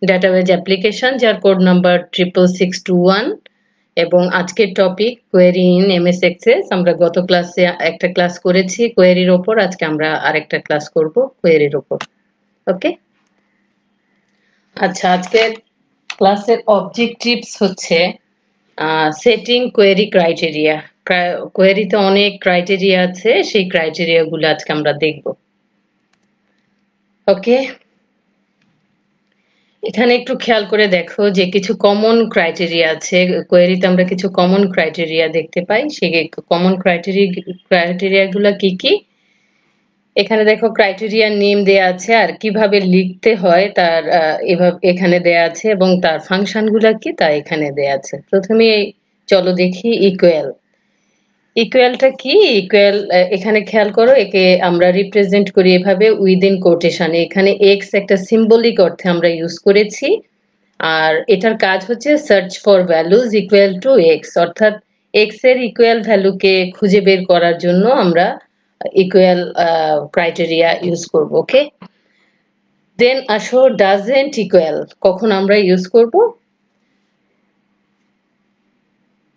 Database application, যার code number 66621 এবং আজকের topic query in MS Access. আমরা গত ক্লাসে একটা ক্লাস করেছি কোয়েরির ওপর, আজকে আমরা আরেকটা ক্লাস করব কোয়েরির ওপর। ওকে, আচ্ছা, আজকের ক্লাসের অবজেক্টিভস হচ্ছে সেটিং কোয়েরি ক্রাইটেরিয়া। কোয়েরিতে অনেক ক্রাইটেরিয়া আছে, সেই ক্রাইটেরিয়া গুলো আজকে আমরা দেখব। ওকে, এখানে একটু খেয়াল করে দেখো যে কিছু কমন ক্রাইটেরিয়া আছে। কোয়েরিতে আমরা কিছু কমন ক্রাইটেরিয়া দেখতে পাই। সেই কমন ক্রাইটেরিয়া গুলা কি কি? এখানে দেখো ক্রাইটেরিয়া নেম দেয়া আছে, আর কিভাবে লিখতে হয় তার এভাবে এখানে দেয়া আছে, এবং তার ফাংশন গুলা কি তা এখানে দেয়া আছে। প্রথমে চলো দেখি ইকুয়াল। ইকুয়ালটা কি? ইকুয়াল এখানে খেয়াল করো, একে আমরা রিপ্রেজেন্ট করি এভাবে উইদিন কোটেশনে। এখানে এক্স একটা সিম্বলিক অর্থে আমরা ইউজ করেছি, আর এটার কাজ হচ্ছে search for values equal to x, অর্থাৎ এক্স এর ইকুয়াল ভ্যালুকে খুঁজে বের করার জন্য আমরা ইকুয়াল ক্রাইটেরিয়া ইউজ করব। ওকে, দেন আসো ডাজেন্ট ইকুয়াল কখন আমরা ইউজ করব।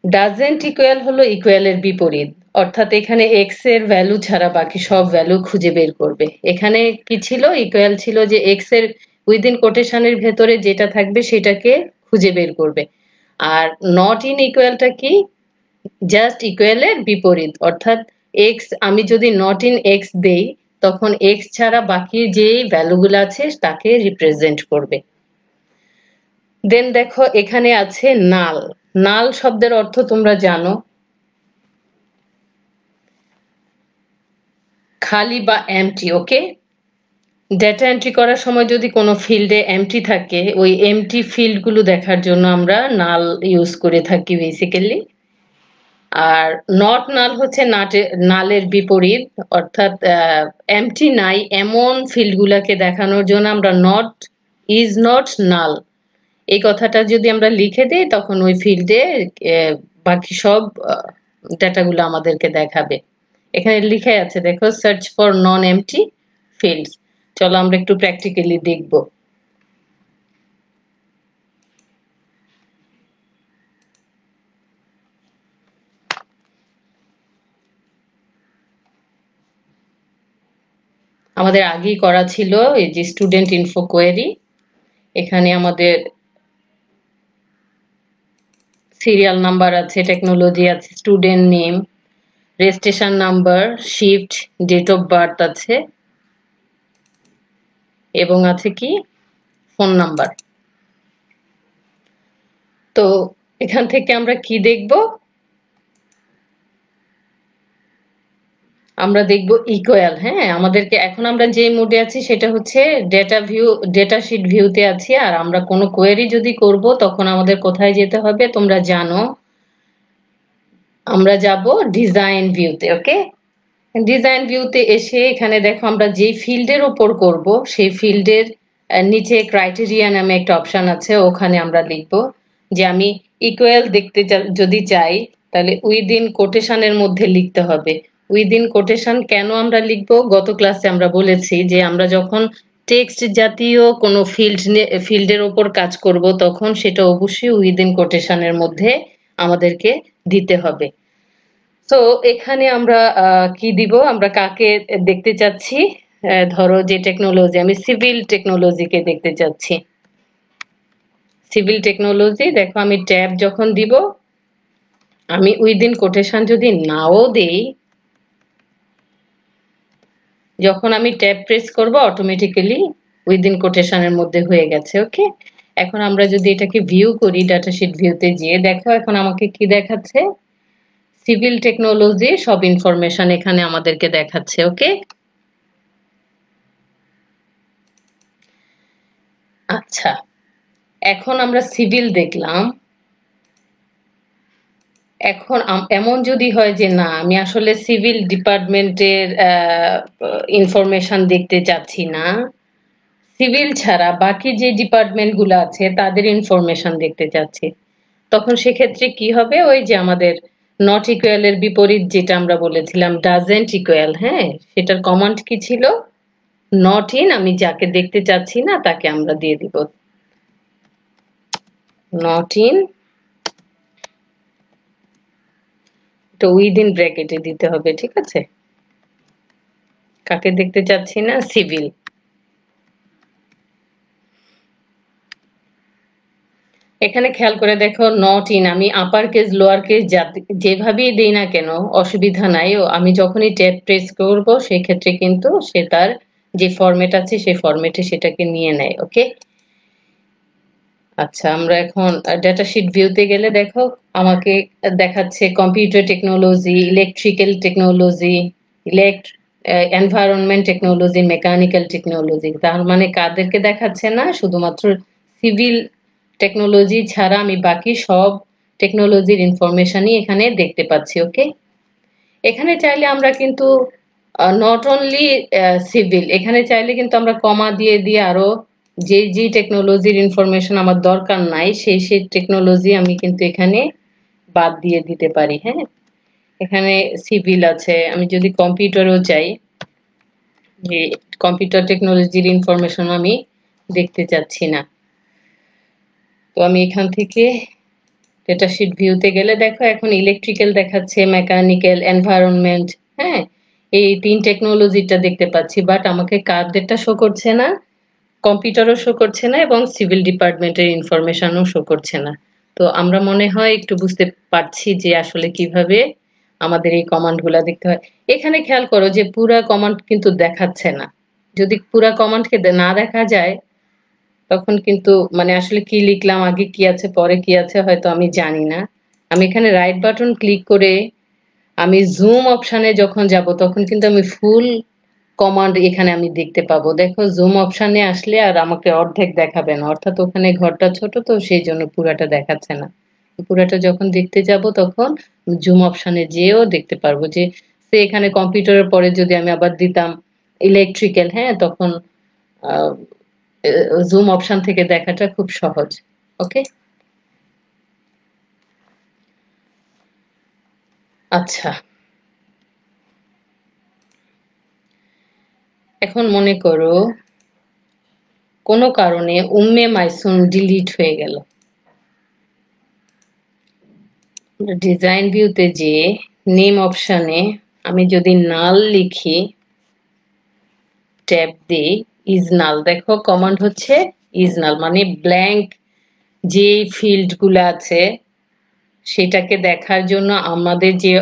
ডাজেন্ট ইকুয়াল হলো ইকুয়ালের বিপরীত, অর্থাৎ এখানে এক্স এর ভ্যালু ছাড়া বাকি সব ভ্যালু খুঁজে বের করবে। এখানে কি ছিল? ইকুয়াল ছিল যে এক্স এর উইদিন কোটেশনের ভেতরে যেটা থাকবে সেটাকে খুঁজে বের করবে। আর নট ইন ইকুয়ালটা কি? জাস্ট ইকুয়ালের বিপরীত, অর্থাৎ এক্স আমি যদি নট ইন এক্স দেই তখন এক্স ছাড়া বাকি যে ভ্যালুগুলো আছে তাকে রিপ্রেজেন্ট করবে। দেন দেখো এখানে আছে নাল। নাল শব্দের অর্থ তোমরা জানো, খালি বা এমটি। ওকে, ডেটা এন্ট্রি করার সময় যদি কোনো ফিল্ডে এমটি থাকে, ওই এমটি ফিল্ডগুলো দেখার জন্য আমরা নাল ইউজ করে থাকি বেসিক্যালি। আর নট নাল হচ্ছে নালের বিপরীত, অর্থাৎ এমটি নাই এমন ফিল্ডগুলোকে দেখানোর জন্য আমরা নট ইজ নট নাল এই কথাটা যদি আমরা লিখে দিই তখন ওই ফিল্ডে বাকি সব ডাটাগুলো আমাদেরকে দেখাবে। এখানে লিখে আছে দেখো, search for non MT fields. চলো আমরা একটু প্র্যাকটিক্যালি দেখব। আমাদের আগেই করা ছিল এই যে স্টুডেন্ট ইনফো কোয়েরি। এখানে আমাদের সিরিয়াল নাম্বার আছে, টেকনোলজি আছে, student name, registration number, shift, date of birth আছে, এবং আছে কি ফোন নাম্বার। তো এখান থেকে আমরা কি দেখব? আমরা দেখব ইকুয়াল। হ্যাঁ, আমাদেরকে এখন আমরা যে মোডে আছি সেটা হচ্ছে ডেটা শিট ভিউতে আছি। আর আমরা কোনো কোয়েরি যদি করব তখন আমাদের কোথায় যেতে হবে তোমরা জানো, আমরা যাব ডিজাইন ভিউতে। ওকে, ডিজাইন ভিউতে এসে এখানে দেখো আমরা যে ফিল্ডের উপর করব সেই ফিল্ডের নিচে ক্রাইটেরিয়া নামে একটা অপশন আছে, ওখানে আমরা লিখব যে আমি ইকুয়াল দেখতে যদি চাই তাহলে উইদিন কোটেশনের মধ্যে লিখতে হবে। উইদিন কোটেশন কেন আমরা লিখব? গত ক্লাসে আমরা বলেছি যে আমরা যখন টেক্সট জাতীয় কোনো ফিল্ডের ওপর কাজ করব তখন সেটা অবশ্যই উইদিন কোটেশনের মধ্যে আমাদেরকে দিতে হবে। তো এখানে আমরা কি দিব? আমরা কাকে দেখতে চাচ্ছি? ধরো যে টেকনোলজি, আমি সিভিল টেকনোলজিকে দেখতে চাচ্ছি। সিভিল টেকনোলজি, দেখো আমি ট্যাব যখন দিব, আমি উইদিন কোটেশন যদি নাও দেই, যখন আমি ট্যাব প্রেস করব অটোমেটিক্যালি উইদিন কোটেশনের মধ্যে হয়ে গেছে। ওকে, এখন আমরা যদি এটাকে ভিউ করি ডাটাশিট ভিউতে গিয়ে, দেখো এখন আমাকে কি দেখাচ্ছে? সিভিল টেকনোলজি সব ইনফরমেশন এখানে আমাদেরকে দেখাচ্ছে। ওকে, আচ্ছা, এখন আমরা সিভিল দেখলাম। এখন এমন যদি হয় যে না, আমি আসলে সিভিল ডিপার্টমেন্টের ইনফরমেশন দেখতে চাচ্ছি না, সিভিল ছাড়া বাকি যে ডিপার্টমেন্ট গুলো আছে তাদের ইনফরমেশন দেখতে চাচ্ছি, তখন সেক্ষেত্রে কি হবে? ওই যে আমাদের নট ইকুয়ালের বিপরীত যেটা আমরা বলেছিলাম ডাজেন্ট ইকুয়াল, হ্যাঁ, সেটার কমান্ড কি ছিল? নট ইন, আমি যাকে দেখতে চাচ্ছি না তাকে আমরা দিয়ে দিব। নট ইন, তো উইদিন ব্র্যাকেটে দিতে হবে, ঠিক আছে। কাকে দেখতে চাচ্ছি না, সিভিল। এখানে খেয়াল করে দেখো, নট ইন আমি আপার কেস লোয়ার কেস যেভাবেই দেই না কেন অসুবিধা নাই, ও আমি যখনই ট্যাব প্রেস করব সেই ক্ষেত্রে কিন্তু সে তার যে ফরম্যাট আছে সেই ফরম্যাটে সেটাকে নিয়ে নেয়। ওকে, আচ্ছা আমরা এখন ডাটা শিট ভিউতে গেলে দেখো আমাকে দেখাচ্ছে computer technology, electrical technology, environment technology, mechanical technology. তার মানে কাদেরকে দেখাচ্ছে না, শুধুমাত্র সিভিল টেকনোলজি ছাড়া আমি বাকি সব টেকনোলজির ইনফরমেশনই এখানে দেখতে পাচ্ছি। ওকে, এখানে চাইলে আমরা কিন্তু নট অনলি সিভিল, এখানে চাইলে কিন্তু আমরা কমা দিয়ে দিয়ে আরো যে যে টেকনোলজির ইনফরমেশন আমার দরকার নাই সেই সেই টেকনোলজি আমি কিন্তু এখানে বাদ দিয়ে দিতে পারি। হ্যাঁ, এখানে সিভিল আছে, আমি যদি কম্পিউটারও চাই, যে কম্পিউটার টেকনোলজির ইনফরমেশন আমি দেখতে চাচ্ছি না, তো আমি এখান থেকে ডেটা শিট ভিউতে গেলে দেখো এখন ইলেকট্রিক্যাল দেখাচ্ছে, মেকানিক্যাল, এনভায়রনমেন্ট। হ্যাঁ, এই তিন টেকনোলজিটা দেখতে পাচ্ছি, বাট আমাকে কারদেরটা শো করছে না, কম্পিউটারও শো করছে না এবং সিভিল ডিপার্টমেন্টের ইনফরমেশনও শো করছে না। তো আমরা মনে হয় একটু বুঝতে পারছি যে আসলে কিভাবে আমাদের এই কমান্ডগুলা দেখতে হয়। এখানে খেয়াল করো যে পুরা কমান্ড কিন্তু দেখাচ্ছে না। যদি পুরা কমান্ডকে না দেখা যায় তখন কিন্তু মানে আসলে কি লিখলাম, আগে কি আছে পরে কি আছে হয়তো আমি জানি না। আমি এখানে রাইট বাটন ক্লিক করে আমি জুম অপশানে যখন যাব তখন কিন্তু আমি ফুল কমান্ড এখানে আমি দেখতে পাবো। দেখো জুম অপশানে আসলে আর আমাকে অর্ধেক দেখাবে না, অর্থাৎ ওখানে ঘরটা ছোট তো সেই জন্য পুরাটা দেখাচ্ছে না। পুরাটা যখন দেখতে যাব তখন জুম অপশানে যেও দেখতে পারবো যে সে এখানে কম্পিউটারের পরে যদি আমি আবার দিতাম ইলেকট্রিক্যাল, হ্যাঁ তখন জুম অপশন থেকে দেখাটা খুব সহজ। ওকে, আচ্ছা এখন মনে করো কোনো কারণে উম্মে মাইসুম ডিলিট হয়ে গেল। ডিজাইন ভিউতে যে নেম অপশনে আমি যদি নাল লিখি, ট্যাব দিই, ইজ নাল, দেখো কমান্ড হচ্ছে ইজ নাল, মানে ব্ল্যাঙ্ক যে ফিল্ড গুলো আছে সেটাকে দেখার জন্য আমাদের যে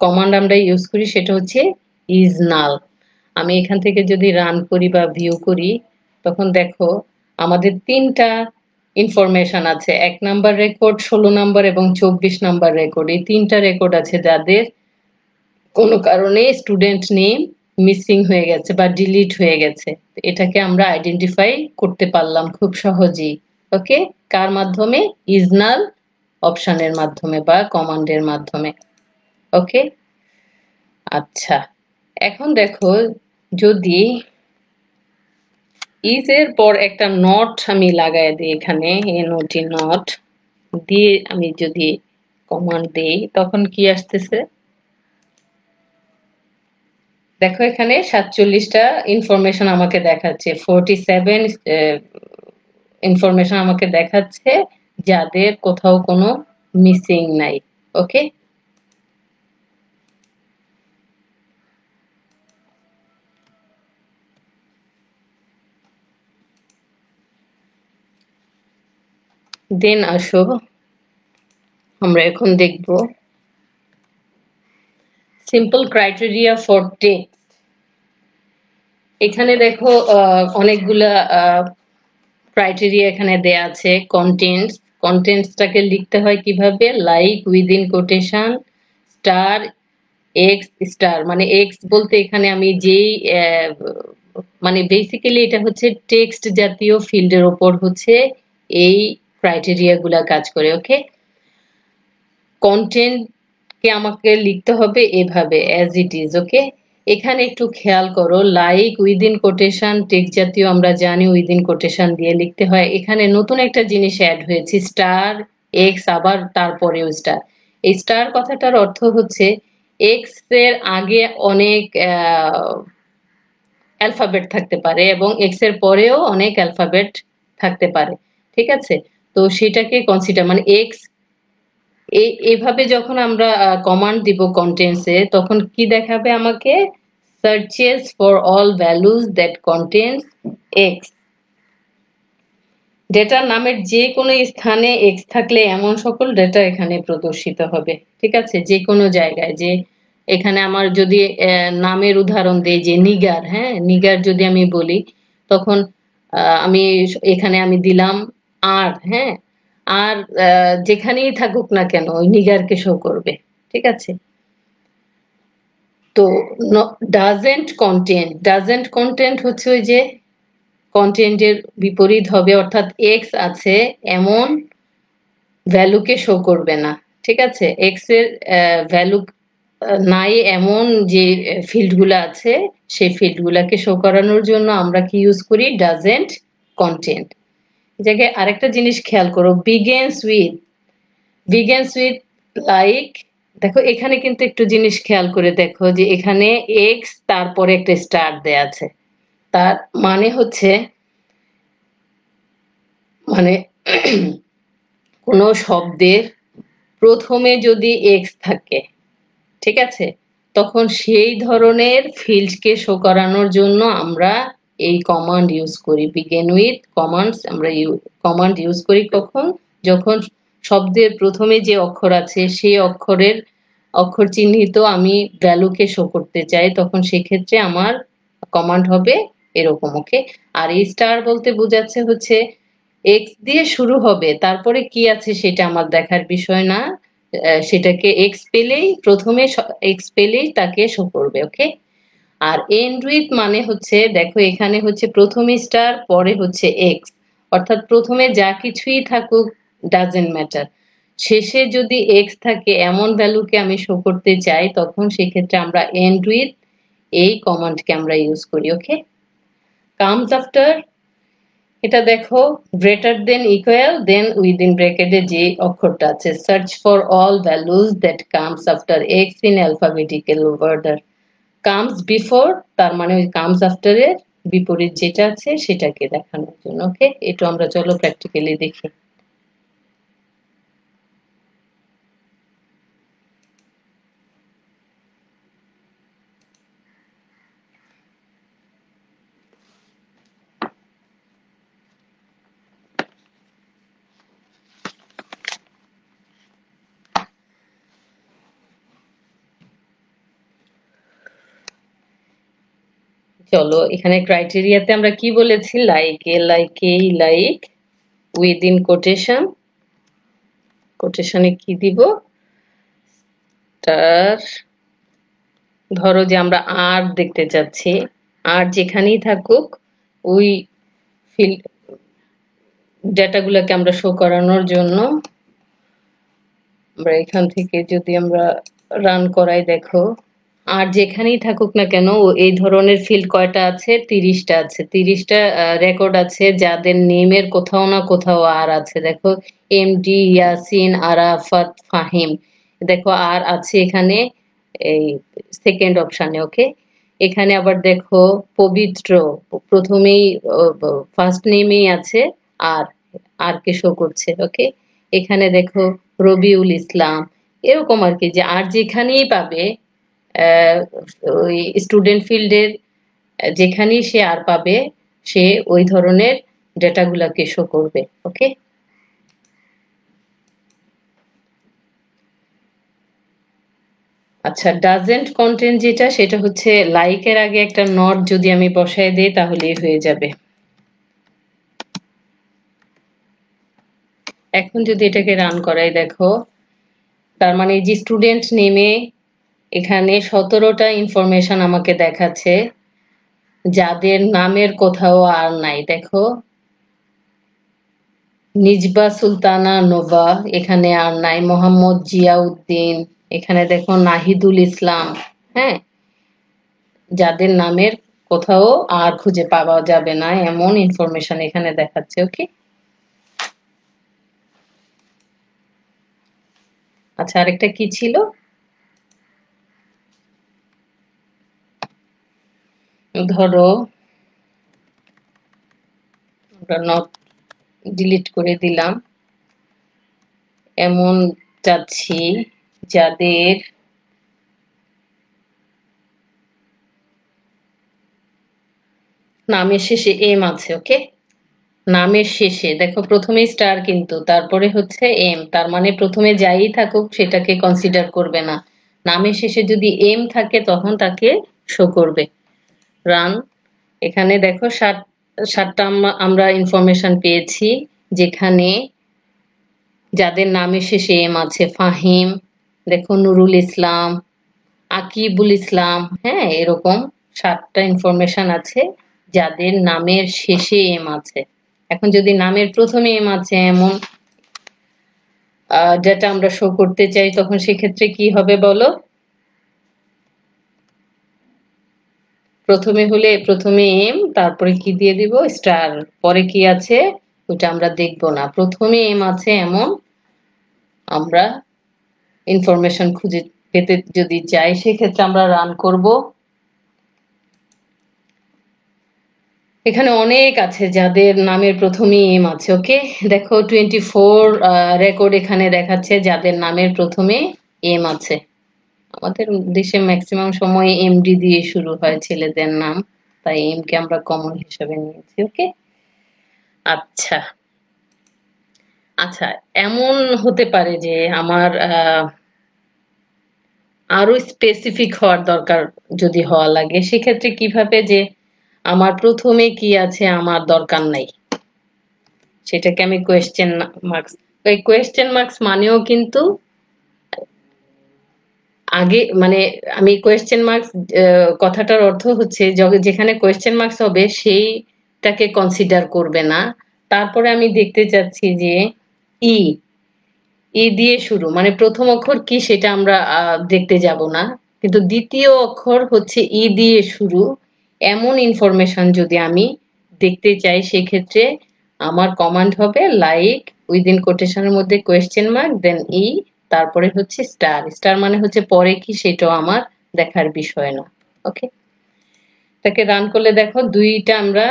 কমান্ড আমরা ইউজ করি সেটা হচ্ছে ইজ নাল। আমি এখান থেকে যদি রান করি বা ভিউ করি তখন দেখো আমাদের তিনটা ইনফরমেশন আছে, 1 নাম্বার রেকর্ড, 16 নাম্বার এবং 24 নাম্বার রেকর্ড। এই তিনটা রেকর্ড আছে যাদের কোনো কারণে স্টুডেন্ট নেম মিসিং হয়ে গেছে বা ডিলিট হয়ে গেছে। এটাকে আমরা আইডেন্টিফাই করতে পারলাম খুব সহজেই। ওকে, কার মাধ্যমে, ইজনাল অপশনের মাধ্যমে বা কমান্ডের মাধ্যমে। ওকে, আচ্ছা এখন দেখো যদি ইজ এর পর একটা নট আমি লাগাই দিই এখানে, এনওটি নট দিয়ে আমি যদি কমান্ড দিই তখন কি আসতেছে দেখো, এখানে 47টা ইনফরমেশন আমাকে দেখাচ্ছে, 47 ইনফরমেশন আমাকে দেখাচ্ছে যাদের কোথাও কোনো মিসিং নাই। ওকে, দেন আসো আমরা এখন দেখব সিম্পল ক্রাইটেরিয়া ফর টেক্সট। এখানে দেখো অনেকগুলা ক্রাইটেরিয়া এখানে দেয়া আছে। কন্টেন্টস, কন্টেন্টসটাকে লিখতে হয় কিভাবে, like within quotation star x star, মানে এক্স বলতে এখানে আমি যেই মানে বেসিক্যালি এটা হচ্ছে টেক্সট জাতীয় ফিল্ডের ওপর হচ্ছে এই ক্রাইটেরিয়া গুলা কাজ করে। ওকে, কন্টেন্ট কে আমাকে লিখতে হবে এভাবে অ্যাজ ইট ইজ। ওকে, এখানে একটু খেয়াল করো, লাইক উইদিন কোটেশন টেক্সট জাতীয় আমরা জানি উইদিন কোটেশন দিয়ে লিখতে হয়, এখানে নতুন একটা জিনিস অ্যাড হয়েছে স্টার এক্স, আবার তারপরেও স্টার। এই স্টার কথাটার অর্থ হচ্ছে এক্স এর আগে অনেক অ্যালফাবেট থাকতে পারে এবং এক্স এর পরেও অনেক অ্যালফাবেট থাকতে পারে। ঠিক আছে, তো সেটাকে কনসিডার মানে এক্স এইভাবে যখন আমরা কমান্ড দিব কন্টেন্টসে তখন কি দেখাবে আমাকে searches for all values that contains X ডেটার নামের যে কোনো স্থানে এক্স থাকলে এমন সকল ডেটা এখানে প্রদর্শিত হবে ঠিক আছে যে কোনো জায়গায় যে এখানে আমার যদি নামের উদাহরণ দেই যে নিগার হ্যাঁ নিগার যদি আমি বলি তখন আমি এখানে আমি দিলাম আর হ্যাঁ আর যেখানেই থাকুক না কেন ওই নিগারকে শো করবে ঠিক আছে তো ডাজেন্ট কন্টেন্ট হচ্ছে ওই যে কন্টেন্টের বিপরীত হবে অর্থাৎ এক্স আছে এমন ভ্যালুকে শো করবে না ঠিক আছে এক্স এর ভ্যালু নাই এমন যে ফিল্ডগুলো আছে সেই ফিল্ডগুলোকে শো করানোর জন্য আমরা কি ইউজ করি ডাজেন্ট কন্টেন্ট জায়গায় আরেকটা জিনিস খেয়াল করো বিগেন্স উইথ লাইক দেখো এখানে কিন্তু একটু জিনিস খেয়াল করে দেখো যে এখানে এক্স তারপরে একটা স্টার দেয়া আছে তার মানে হচ্ছে মানে কোনো শব্দের প্রথমে যদি এক্স থাকে ঠিক আছে তখন সেই ধরনের ফিল্ডকে শো করানোর জন্য আমরা এই কমান্ড ইউজ করি বিগিন উইথ কমান্ডস আমরা কমান্ড ইউজ করি কখন যখন শব্দের প্রথমে যে অক্ষর আছে সেই অক্ষর চিহ্নিত আমি ভ্যালুকে শো করতে চাই তখন সেক্ষেত্রে আমার কমান্ড হবে এরকম ওকে আর এই স্টার বলতে বোঝাচ্ছে হচ্ছে এক্স দিয়ে শুরু হবে তারপরে কি আছে সেটা আমার দেখার বিষয় না সেটাকে এক্স পেলেই প্রথমে এক্স পেলেই তাকে শো করবে ওকে আর এন্ড উইথ মানে হচ্ছে দেখো এখানে হচ্ছে প্রথমে স্টার পরে হচ্ছে এক্স অর্থাৎ প্রথমে যা কিছুই থাকুক ডাজেন্ট ম্যাটার শেষে যদি এক্স থাকে এমন ভ্যালুকে আমি শো করতে চাই তখন সেক্ষেত্রে আমরা এন্ড উইথ এই কমান্ডকে আমরা ইউজ করি ওকে কামস আফটার এটা দেখো গ্রেটার দেন ইকুয়াল দেন উইদিন ব্র্যাকেটে যে অক্ষরটা আছে search for all values that comes after x in alphabetical order comes before তার মানে ওই কামস আফটার এর বিপরীত যেটা আছে সেটাকে দেখানোর জন্য ওকে এটা আমরা চলো প্র্যাকটিক্যালি দেখি চলো এখানে ক্রাইটেরিয়াতে আমরা কি বলেছি লাইক উইদিন কোটেশনে কি দিব তার ধরো যে আমরা আর দেখতে চাচ্ছি আর যেখানেই থাকুক ওই ফিল্ড ডেটাগুলোকে আমরা শো করানোর জন্য আমরা এখান থেকে যদি আমরা রান করাই দেখো আর যেখানেই থাকুক না কেন এই ধরনের ফিল্ড কয়টা আছে 30টা আছে 30টা রেকর্ড আছে যাদের নেমের কোথাও না কোথাও আর আছে দেখো এমডি ইয়াসিন আরাফাত ফাহিম দেখো আর আছে এখানে এই সেকেন্ড অপশানে ওকে এখানে আবার দেখো পবিত্র প্রথমেই ফার্স্ট নেমেই আছে আর আর কে শো করছে ওকে এখানে দেখো রবিউল ইসলাম এরকম আর কি যে আর যেখানেই পাবে ওই স্টুডেন্ট ফিল্ডের যেখানেই সে আর পাবে সে ওই ধরনের ডেটাগুলোকে শো করবে ওকে আচ্ছা ডাজেন্ট কন্টেন্ট যেটা সেটা হচ্ছে লাইকের আগে একটা নট যদি আমি বসায় দিই তাহলেই হয়ে যাবে এখন যদি এটাকে রান করাই দেখো তার মানে যে স্টুডেন্ট নেমে এখানে 17টা ইনফরমেশন আমাকে দেখাচ্ছে যাদের নামের কোথাও আর নাই দেখো নিজবা সুলতানা নোভা এখানে আর নাই মোহাম্মদ জিয়াউদ্দিন এখানে দেখো নাহিদুল ইসলাম হ্যাঁ যাদের নামের কোথাও আর খুঁজে পাওয়া যাবে না এমন ইনফরমেশন এখানে দেখাচ্ছে ওকে আচ্ছা আরেকটা কি ছিল ধরো আমরা নট ডিলিট করে দিলাম এমন চাচ্ছি যাদের নামের শেষে এম আছে। ওকে, নামের শেষে দেখো প্রথমে স্টার কিন্তু তারপরে হচ্ছে এম, তার মানে প্রথমে যাই থাকুক সেটাকে কনসিডার করবে না। নামের শেষে যদি এম থাকে তখন তাকে শো করবে। রান। এখানে দেখো সাতটা আমরা ইনফরমেশন পেয়েছি, যেখানে যাদের নামের শেষে এম আছে ফাহিম, দেখো নুরুল ইসলাম, আকিবুল ইসলাম, হ্যাঁ এরকম সাতটা ইনফরমেশন আছে যাদের নামের শেষে এম আছে। এখন যদি নামের প্রথমে এম আছে এমন ডেটা আমরা শো করতে চাই, তখন সেক্ষেত্রে কি হবে বলো? প্রথমে হলে প্রথমে এম, তারপরে কি দিয়ে দিব? স্টার। পরে কি আছে ওটা আমরা দেখবো না, প্রথমে এম আছে এমন আমরা ইনফরমেশন খুঁজে পেতে যদি চাই সেক্ষেত্রে আমরা রান করব। এখানে অনেক আছে যাদের নামের প্রথমে এম আছে। ওকে, দেখো 24 রেকর্ড এখানে দেখাচ্ছে যাদের নামের প্রথমে এম আছে। আমাদের দেশে ম্যাক্সিমাম সময় এমডি দিয়ে শুরু হয় ছেলেদের নাম, তাই এম কে আমরা কমন হিসেবে নিয়েছি। ওকে, আচ্ছা আচ্ছা, এমন হতে পারে যে আমার আরো স্পেসিফিক হওয়ার দরকার, যদি হওয়া লাগে সেক্ষেত্রে কিভাবে যে আমার প্রথমে কি আছে আমার দরকার নাই, সেটাকে আমি কোয়েশ্চেন মার্কস। এই কোয়েশ্চেন মার্কস মানেও কিন্তু আগে মানে আমি কোয়েশ্চেন মার্কস কথাটার অর্থ হচ্ছে যেখানে কোয়েশ্চেন মার্কস হবে সেইটাকে কনসিডার করবে না। তারপরে আমি দেখতে চাচ্ছি যে ই ই দিয়ে শুরু, মানে প্রথম অক্ষর কি সেটা আমরা দেখতে যাব না, কিন্তু দ্বিতীয় অক্ষর হচ্ছে ই দিয়ে শুরু এমন ইনফরমেশন যদি আমি দেখতে চাই সেক্ষেত্রে আমার কমান্ড হবে লাইক উইদিন কোটেশনের মধ্যে কোয়েশ্চেন মার্ক দেন ই, তারপরে হচ্ছে স্টার। স্টার মানে হচ্ছে পরে কি সেটাও আমার দেখার বিষয় না। ওকে, তাকে রান করলে দেখো দুইটা আমরা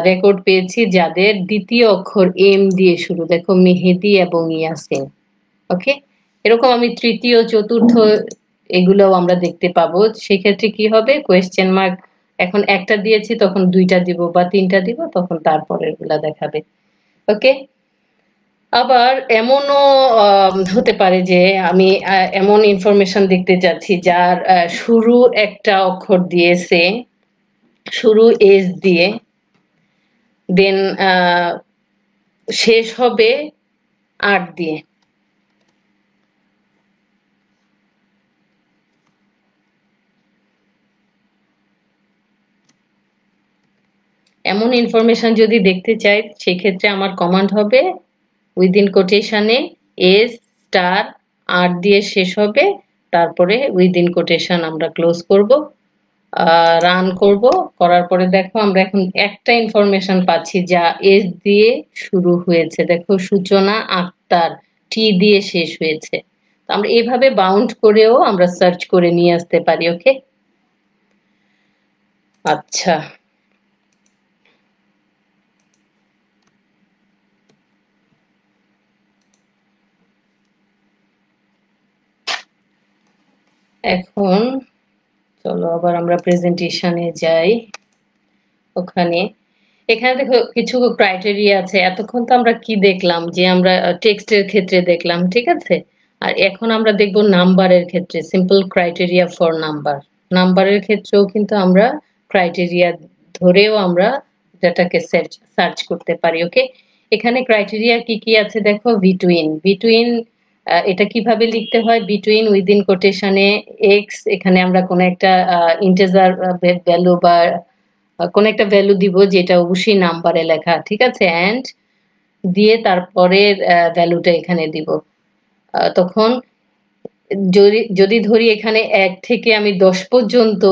রেকর্ড পেয়েছি যাদের দ্বিতীয় অক্ষর এম দিয়ে শুরু, দেখো মেহেদি এবং ইয়াসিন। ওকে, এরকম আমি তৃতীয় চতুর্থ এগুলোও আমরা দেখতে পাবো। সেক্ষেত্রে কি হবে কোয়েশ্চেন মার্ক এখন একটা দিয়েছি তখন দুইটা দিব বা তিনটা দিব তখন তারপরের গুলা দেখাবে। ওকে, আবার এমনও হতে পারে যে আমি এমন ইনফরমেশন দেখতে চাচ্ছি যার শুরু একটা অক্ষর দিয়েছে, শুরু এস দিয়ে, দেন শেষ হবে আর দিয়ে। এমন ইনফরমেশন যদি দেখতে চাই সেক্ষেত্রে আমার কমান্ড হবে উইদিন কোটেশনে এস স্টার আর দিয়ে শেষ হবে, তারপরে উইদিন কোটেশন আমরা ক্লোজ করব, রান করব। করার পরে দেখো আমরা এখন একটা ইনফরমেশন পাচ্ছি যা এস দিয়ে শুরু হয়েছে, দেখো সূচনা আক্তার, টি দিয়ে শেষ হয়েছে। আমরা এভাবে বাউন্ড করেও আমরা সার্চ করে নিয়ে আসতে পারি। ওকে, আচ্ছা এখন চলো আবার আমরা প্রেজেন্টেশনে যাই। ওখানে এখানে দেখো কিছু ক্রাইটেরিয়া আছে। এতক্ষণ তো আমরা কি দেখলাম যে আমরা টেক্সটের ক্ষেত্রে দেখলাম, ঠিক আছে। আর এখন আমরা দেখব নাম্বারের ক্ষেত্রে, সিম্পল ক্রাইটেরিয়া ফর নাম্বার। নাম্বারের ক্ষেত্রেও কিন্তু আমরা ক্রাইটেরিয়া ধরেও আমরা ডাটাকে সার্চ করতে পারি। ওকে, এখানে ক্রাইটেরিয়া কি কি আছে দেখো, বিটুইন। বিটুইন এটা কিভাবে লিখতে হয়, বিটুইন উইদিন কোটেশনে এক্স, এখানে আমরা কোনো একটা ইন্টিজার ভ্যালু বা কোন একটা ভ্যালু দিব যেটা অবশ্যই নাম্বারে লেখা, ঠিক আছে, এন্ড দিয়ে তারপরে ভ্যালুটা এখানে দিব। তখন যদি যদি ধরি এখানে ১ থেকে আমি ১০ পর্যন্ত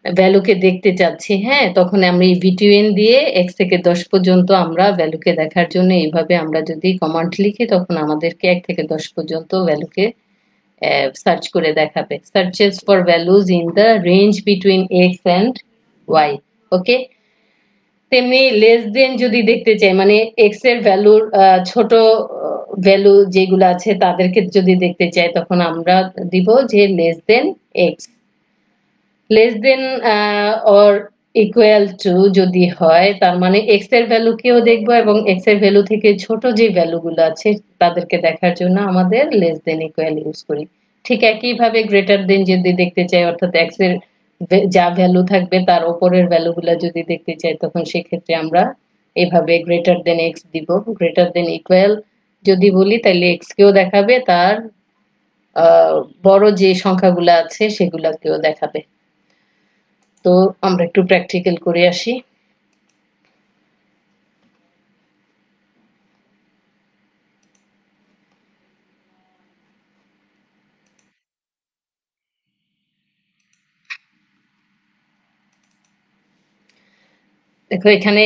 ভ্যালুকে দেখতে চাচ্ছি, হ্যাঁ, তখন আমি বিটুইন দিয়ে ১ থেকে ১০ পর্যন্ত আমরা ভ্যালুকে দেখার জন্য এইভাবে আমরা যদি কমান্ড লিখি তখন আমাদেরকে ১ থেকে ১০ পর্যন্ত ভ্যালুকে সার্চ করে দেখাবে। Searches for values in the range between X and Y. Okay, তেমনি লেস দেন যদি দেখতে চাই, মানে এক্স এর ভ্যালুর ছোট ভ্যালু যেগুলো আছে তাদেরকে যদি দেখতে চাই তখন আমরা দিব যে less than x. Less than or equal to যদি হয় তার মানে এক্স এর ভ্যালুকেও দেখবো এবং এক্স এর ভ্যালু থেকে ছোট যে ভ্যালুগুলো আছে তাদেরকে দেখার জন্য আমাদের লেস দেন ইকুয়াল ইউজ করি। ঠিক একইভাবে গ্রেটার দেন যদি দেখতে চাই অর্থাৎ এক্স এর যা ভ্যালু থাকবে তার উপরের ভ্যালুগুলো যদি দেখতে চাই তখন সেক্ষেত্রে আমরা এভাবে গ্রেটার দেন এক্স দিব। গ্রেটার দেন ইকুয়াল যদি বলি তাহলে এক্স কেও দেখাবে, তার বড় যে সংখ্যাগুলো আছে সেগুলাকেও দেখাবে। তো আমরা একটু প্র্যাকটিক্যাল করে আসি। দেখো এখানে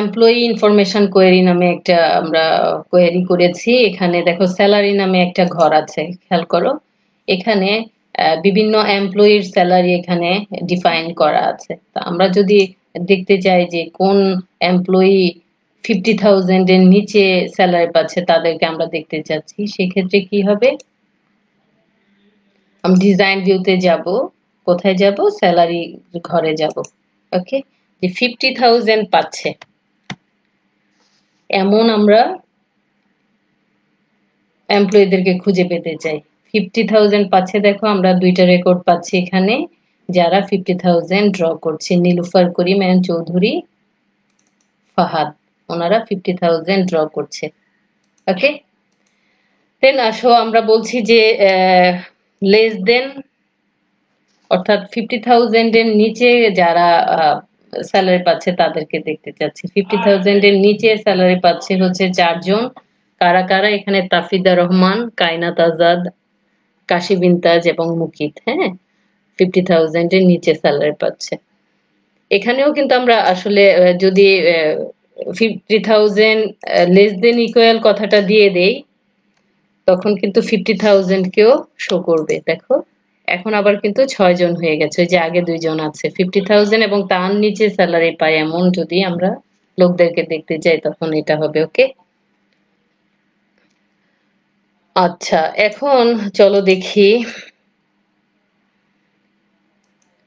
এমপ্লয়ি ইনফরমেশন কোয়েরি নামে একটা আমরা কোয়েরি করেছি। এখানে দেখো স্যালারি নামে একটা ঘর আছে, খেয়াল করো। এখানে বিভিন্ন এমপ্লয়ির স্যালারি এখানে ডিফাইন করা আছে। তা আমরা যদি দেখতে চাই যে কোন এমপ্লয়ি 50,000 এর নিচে স্যালারি পাচ্ছে তাদেরকে আমরা দেখতে চাচ্ছি, সেক্ষেত্রে কি হবে? আমি ডিজাইন ভিউতে যাব, কোথায় যাব? স্যালারি ঘরে যাব। ওকে, যে 50,000 পাচ্ছে এমন আমরা এমপ্লয়ীদেরকে খুঁজে পেতে চাই। 50,000 পাচ্ছে, দেখো আমরা দুইটা রেকর্ড পাচ্ছি এখানে যারা 50,000 ড্র করছে। নীলুফার করিম এন্ড চৌধুরী ফাহাদ, ওনারা 50,000 ড্র করছে। ওকে, দেন আসো আমরা বলছি যে লেস দেন অর্থাৎ 50,000 এর নিচে যারা স্যালারি পাচ্ছে তাদেরকে দেখতে চাচ্ছি। 50,000 এর নিচে স্যালারি পাচ্ছে হচ্ছে 4 জন। কারা কারা? এখানে তাফিদা রহমান, কায়নাত আজাদ, কাশি বিনতাজ এবং মুকিত। হ্যাঁ, 50,000 এর নিচে স্যালারি পাচ্ছে। এখানেও কিন্তু আমরা আসলে যদি 50,000 লেস দেন ইকুয়াল কথাটা দিয়ে দেই তখন কিন্তু 50,000 কেও শো করবে। দেখো এখন আবার কিন্তু 6 জন হয়ে গেছে, যে আগে 2 জন আছে। 50,000 এবং তার নিচে স্যালারি পায় এমন যদি আমরা লোকদেরকে দেখতে যাই তখন এটা হবে। ওকে, আচ্ছা এখন চলো দেখি।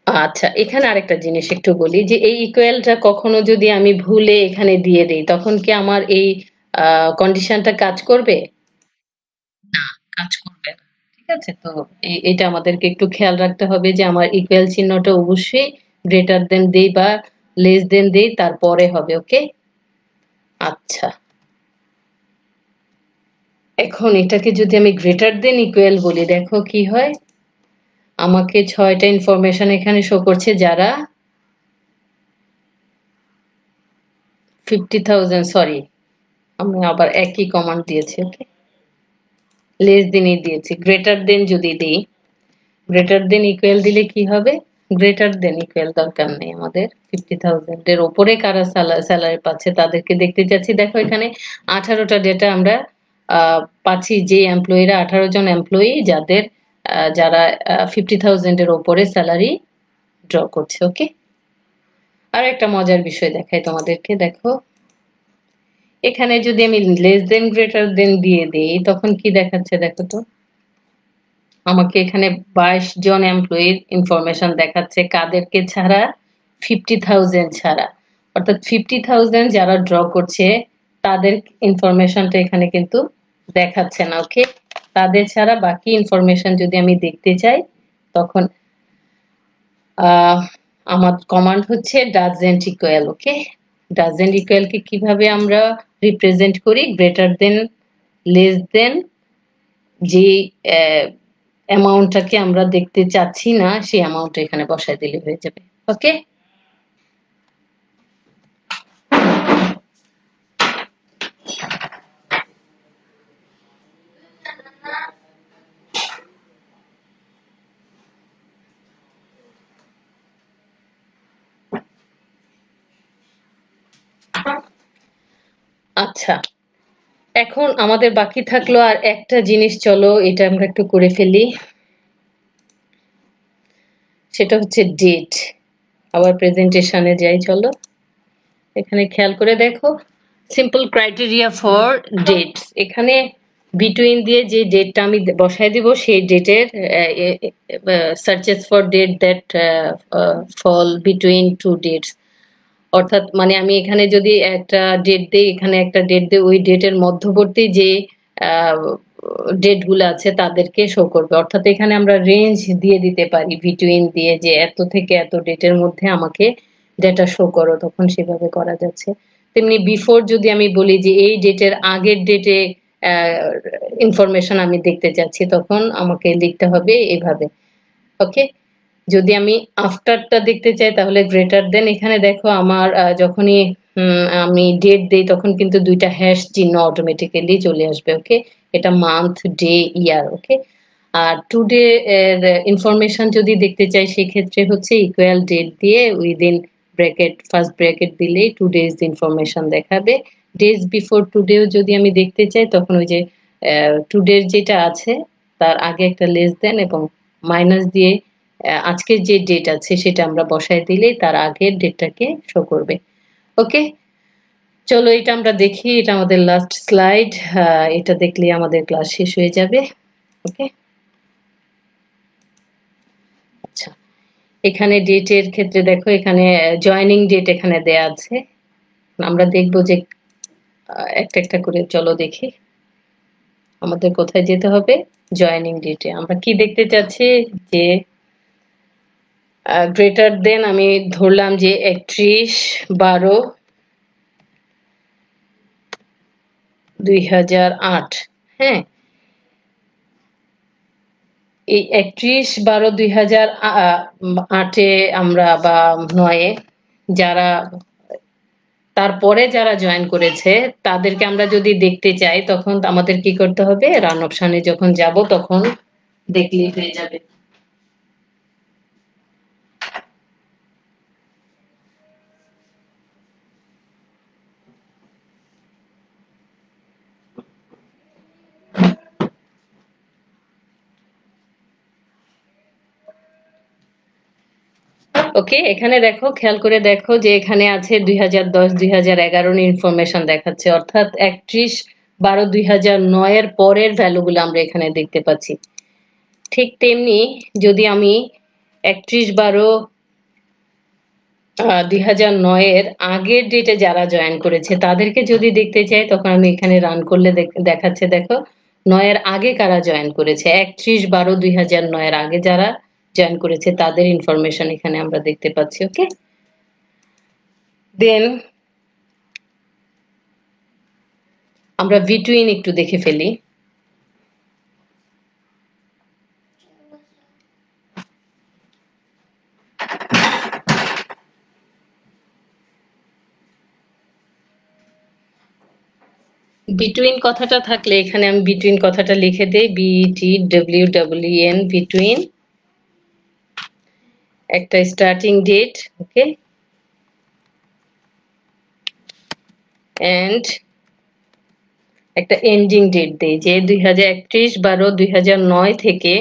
আচ্ছা এখানে আরেকটা জিনিস একটু বলি যে এই ইকুয়ালটা কখনো যদি আমি ভুলে এখানে দিয়ে দেই তখন কি আমার এই কন্ডিশনটা কাজ করবে? না, কাজ করবে না। ঠিক আছে, তো এটা আমাদেরকে একটু খেয়াল রাখতে হবে যে আমার ইকুয়াল চিহ্নটা অবশ্যই গ্রেটার দেন দেই বা লেস দেন দেই তারপরে হবে। ওকে, আচ্ছা এখন এটাকে যদি আমি গ্রেটার দেন ইকুয়াল বলি দেখো কি হয়। আমাকে 6টা ইনফরমেশন এখানে শো করছে যারা 50,000, সরি আমি আবার একই কমান্ড দিয়েছি। ওকে, লেস দেনই দিয়েছি। গ্রেটার দেন যদি দিই, গ্রেটার দেন ইকুয়াল দিলে কি হবে? গ্রেটার দেন ইকুয়াল দরকার নেই আমাদের। 50,000 এর উপরে কারা স্যালারি পাচ্ছে তাদেরকে দেখতে যাচ্ছি। দেখো এখানে 18টা ডেটা আমরা পাচ্ছি, যে এমপ্লয়িরা 18 জন এমপ্লয়ি যাদের যারা 50,000 এর উপরে স্যালারি ড্র করছে। ওকে, আর একটা মজার বিষয় দেখাই তোমাদেরকে। দেখো এখানে যদি আমি লেস দেন গ্রেটার দেন দিয়ে দিই তখন কি দেখাচ্ছে দেখো তো। আমাকে এখানে 22 জন এমপ্লয়ির ইনফরমেশন দেখাচ্ছে, কাদেরকে ছাড়া? 50,000 ছাড়া। অর্থাৎ 50,000 যারা ড্র করছে তাদের ইনফরমেশনটা এখানে কিন্তু দেখাচ্ছে না। ওকে, তাদের ছাড়া বাকি ইনফরমেশন যদি আমি দেখতে চাই তখন আমার কমান্ড হচ্ছে doesn't equal. Okay, doesn't equal কে কিভাবে আমরা রিপ্রেজেন্ট করি? গ্রেটার দেন লেস দেন যে অ্যামাউন্টটাকে আমরা দেখতে চাচ্ছি না সেই অ্যামাউন্ট এখানে বসায় দিলে হয়ে যাবে। ওকে, আচ্ছা এখন আমাদের বাকি থাকলো আর একটা জিনিস, চলো এটা আমরা একটু করে ফেলি। সেটা হচ্ছে ডেট। আবার প্রেজেন্টেশনে যাই, চলো এখানে খেয়াল করে দেখো। সিম্পল ক্রাইটেরিয়া ফর ডেটস, এখানে বিটুইন দিয়ে যে ডেটটা আমি বসায় দিব সেই ডেটের searches for date that fall between two dates, অর্থাৎ মানে আমি এখানে যদি একটা ডেট দিই, এখানে একটা ডেট দিই, ওই ডেটের মধ্যবর্তী যে ডেট গুলো আছে তাদেরকে শো করবে। অর্থাৎ এখানে আমরা রেঞ্জ দিয়ে দিতে পারি বিটুইন দিয়ে, যে এত থেকে এত ডেটের মধ্যে আমাকে ডেটা শো করো, তখন সেভাবে করা যাচ্ছে। তেমনি বিফোর যদি আমি বলি যে এই ডেটের আগের ডেটে ইনফরমেশন আমি দেখতে চাচ্ছি, তখন আমাকে লিখতে হবে এভাবে। ওকে, যদি আমি আফটারটা দেখতে চাই তাহলে গ্রেটার দেন, এখানে দেখো আমার যখনই আমি ডেট দেই তখন কিন্তু দুইটা হ্যাশ চিহ্ন অটোমেটিক্যালি চলে আসবে। ওকে, এটা মান্থ, ডে, ইয়ার। ওকে, আর টুডে এর ইনফরমেশন যদি দেখতে চাই সেক্ষেত্রে হচ্ছে ইকুয়াল ডেট দিয়ে উইদিন ব্র্যাকেট ফার্স্ট ব্র্যাকেট দিলেই টুডেজ ইনফরমেশন দেখাবে। ডেজ বিফোর টুডেও যদি আমি দেখতে চাই তখন ওই যে টুডের যেটা আছে তার আগে একটা লেস দেন এবং মাইনাস দিয়ে আজকের যে ডেট আছে সেটা আমরা বসায় দিলেই তার আগের ডেটটাকে শো করবে। ওকে, চলো এটা আমরা দেখি, এটা আমাদের লাস্ট স্লাইড, এটা দেখলে আমাদের ক্লাস শেষ হয়ে যাবে। ওকে, আচ্ছা, এখানে ডেটের ক্ষেত্রে দেখো এখানে জয়েনিং ডেট এখানে দেয়া আছে। আমরা দেখবো যে একটা একটা করে চলো দেখি আমাদের কোথায় যেতে হবে। জয়েনিং ডেটে আমরা কি দেখতে চাচ্ছি, যে গ্রেটার দেন আমি ধরলাম যে 31/12/2008। হ্যাঁ, এই 31/12/2008-এ আমরা বা 9-এ যারা তারপরে যারা জয়েন করেছে তাদেরকে আমরা যদি দেখতে চাই তখন আমাদের কি করতে হবে, রান অপশনে যখন যাব তখন দেখলেই হয়ে যাবে। ওকে, এখানে দেখো, খেয়াল করে দেখো যে এখানে আছে 2010-2011 ইনফরমেশন দেখাচ্ছে, অর্থাৎ 31/12/2009-এর পরের ভ্যালুগুলো আমরা এখানে দেখতে পাচ্ছি। ঠিক তেমনি যদি আমি 31/12/2009-এর আগের ডেটে যারা জয়েন করেছে তাদেরকে যদি দেখতে চাই তখন আমি এখানে রান করলে দেখাচ্ছে দেখো 9-এর আগে কারা জয়েন করেছে, 31/12/2009-এর আগে যারা জয়েন করেছে তাদের ইনফরমেশন এখানে আমরা দেখতে পাচ্ছি। ওকে, দেন আমরা বিটুইন একটু দেখে ফেলি। বিটুইন কথাটা থাকলে এখানে আমি বিটুইন কথাটা লিখে দেই, BTWWN, বিটুইন একটা স্টার্টিং ডেট। ওকে, এন্ড একটা এন্ডিং ডেট দেই, যে 31/12/2009 থেকে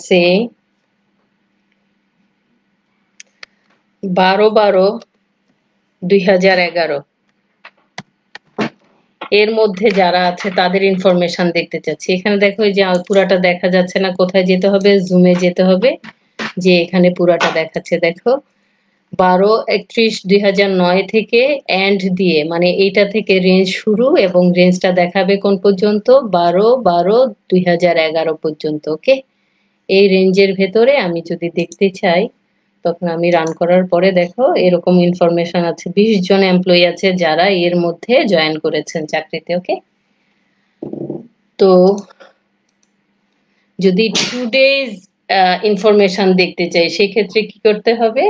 সে 12/12/2011 এর মধ্যে যারা আছে তাদের ইনফরমেশন দেখতে চাচ্ছি। এখানে দেখো যে পুরাটা দেখা যাচ্ছে না, কোথায় যেতে হবে, জুমে যেতে হবে, যে এখানে পুরাটা দেখাচ্ছে দেখো 12/31/2009 থেকে এন্ড দিয়ে, মানে এইটা থেকে রেঞ্জ শুরু এবং রেঞ্জটা দেখাবে কোন পর্যন্ত, 12/12/2011 পর্যন্ত। ওকে, এই রেঞ্জের ভেতরে আমি যদি দেখতে চাই তখন আমি রান করার পরে দেখো এরকম ইনফরমেশন আছে, 20 জন এমপ্লয়ি আছে যারা এর মধ্যে জয়েন করেছেন চাকরিতে। ওকে, তো যদি টুডেজ ইনফরমেশন দেখতে চাই সেক্ষেত্রে কি করতে হবে,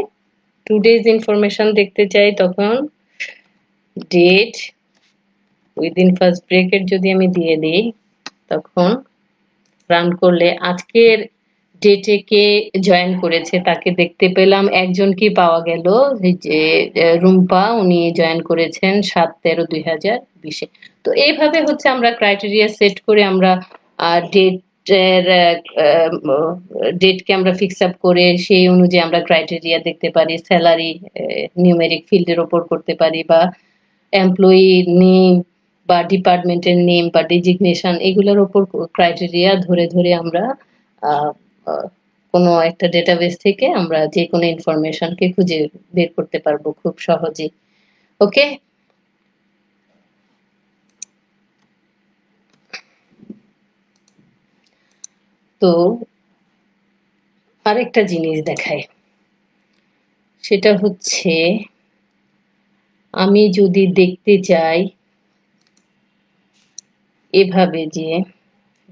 টুডেজ ইনফরমেশন দেখতে চাই তখন ডেট উইদিন ফার্স্ট ব্রেকেট যদি আমি দিয়ে দিই তখন রান করলে আজকের ডেটে কে জয়েন করেছে তাকে দেখতে পেলাম, একজন কি পাওয়া গেল, যে রুম্পা, উনি জয়েন করেছেন 7/13/2020-এ। তো এইভাবে হচ্ছে আমরা ক্রাইটেরিয়া সেট করে আমরা ডেট ডেটকে আমরা ফিক্স আপ করে সেই অনুযায়ী আমরা ক্রাইটেরিয়া দেখতে পারি, স্যালারি নিউমেরিক ফিল্ডের ওপর করতে পারি বা এমপ্লয়ি নেম বা ডিপার্টমেন্টের নেম বা ডেজিগনেশন এগুলোর উপর ক্রাইটেরিয়া ধরে ধরে আমরা কোনো একটা ডেটাবেস থেকে আমরা যে কোনো ইনফরমেশনকে খুঁজে বের করতে পারবো খুব সহজেই। ওকে, তো আরেকটা জিনিস দেখায়, সেটা হচ্ছে আমি যদি দেখতে চাই এভাবে যে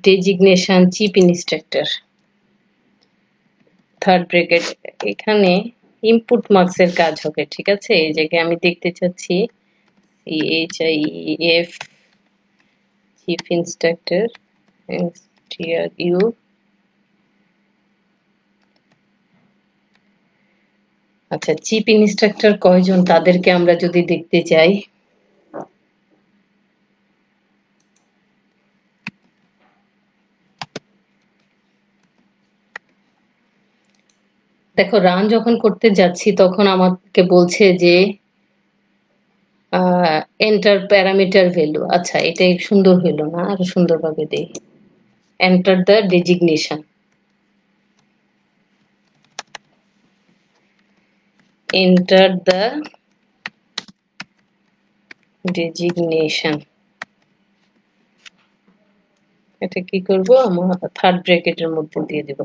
designation chief instructor third bracket, এখানে ইনপুট মার্কস এর কাজ হবে, ঠিক আছে। এই জায়গায় আমি দেখতে চাচ্ছি CHIEF চিফ ইন্সট্রাক্টর STRU, আচ্ছা চিফ ইন্সট্রাক্টর কয়জন তাদেরকে আমরা যদি দেখতে চাই, দেখো রান যখন করতে যাচ্ছি তখন আমাকে বলছে যে এন্টার প্যারামিটার ভ্যালু। আচ্ছা এটা সুন্দর হইলো না, আরো সুন্দরভাবে দেই, enter the designation, enter the designation. এটা কি করব, আমরা থার্ড ব্র্যাকেটের মধ্যে দিয়ে দেব।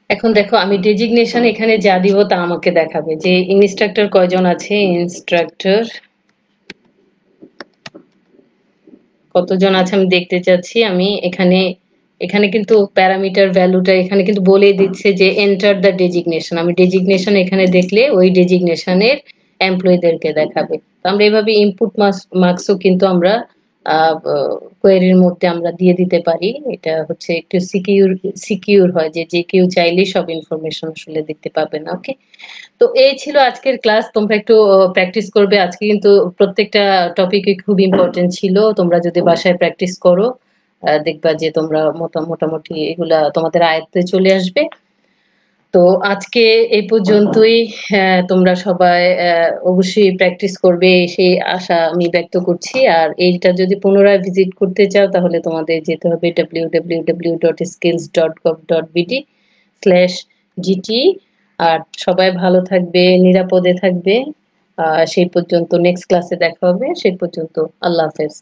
এখন দেখো আমি ডেজিগনেশন এখানে যা দিব তা আমাকে দেখাবে যে ইনস্ট্রাক্টর কয়জন আছে, ইনস্ট্রাক্টর কতজন আছে আমি দেখতে চাচ্ছি। আমি এখানে এখানে কিন্তু প্যারামিটার ভ্যালুটা এখানে কিন্তু বলে দিচ্ছে যে এন্টার দ্য ডেজিগনেশন, আমি ডেজিগনেশন এখানে দেখলে ওই ডেজিগনেশনের এমপ্লয়ীদেরকে দেখাবে। তো আমরা এভাবে ইনপুট মার্কসও কিন্তু আমরা কোয়েরির মধ্যে আমরা দিয়ে দিতে পারি। এটা হচ্ছে একটু সিকিউর হয় যে যে কেউ চাইলেই সব ইনফরমেশন আসলে দেখতে পাবে না। ওকে, তো এই ছিল আজকের ক্লাস, তোমরা একটু প্র্যাকটিস করবে। আজকে কিন্তু প্রত্যেকটা টপিকই খুব ইম্পর্টেন্ট ছিল, তোমরা যদি বাসায় প্র্যাকটিস করো দেখবা যে তোমরা মোটামুটি এগুলা তোমাদের আয়ত্তে চলে আসবে। তো আজকে এই পর্যন্তই। তোমরা সবাই অবশ্যই প্র্যাকটিস করবে সেই আশা আমি ব্যক্ত করছি। আর এইটা যদি পুনরায় ভিজিট করতে চাও তাহলে তোমাদের যেতে হবে www.skills.gov.bd/GT। আর সবাই ভালো থাকবে, নিরাপদে থাকবে। সেই পর্যন্ত নেক্সট ক্লাসে দেখা হবে, সেই পর্যন্ত আল্লাহ হাফেজ।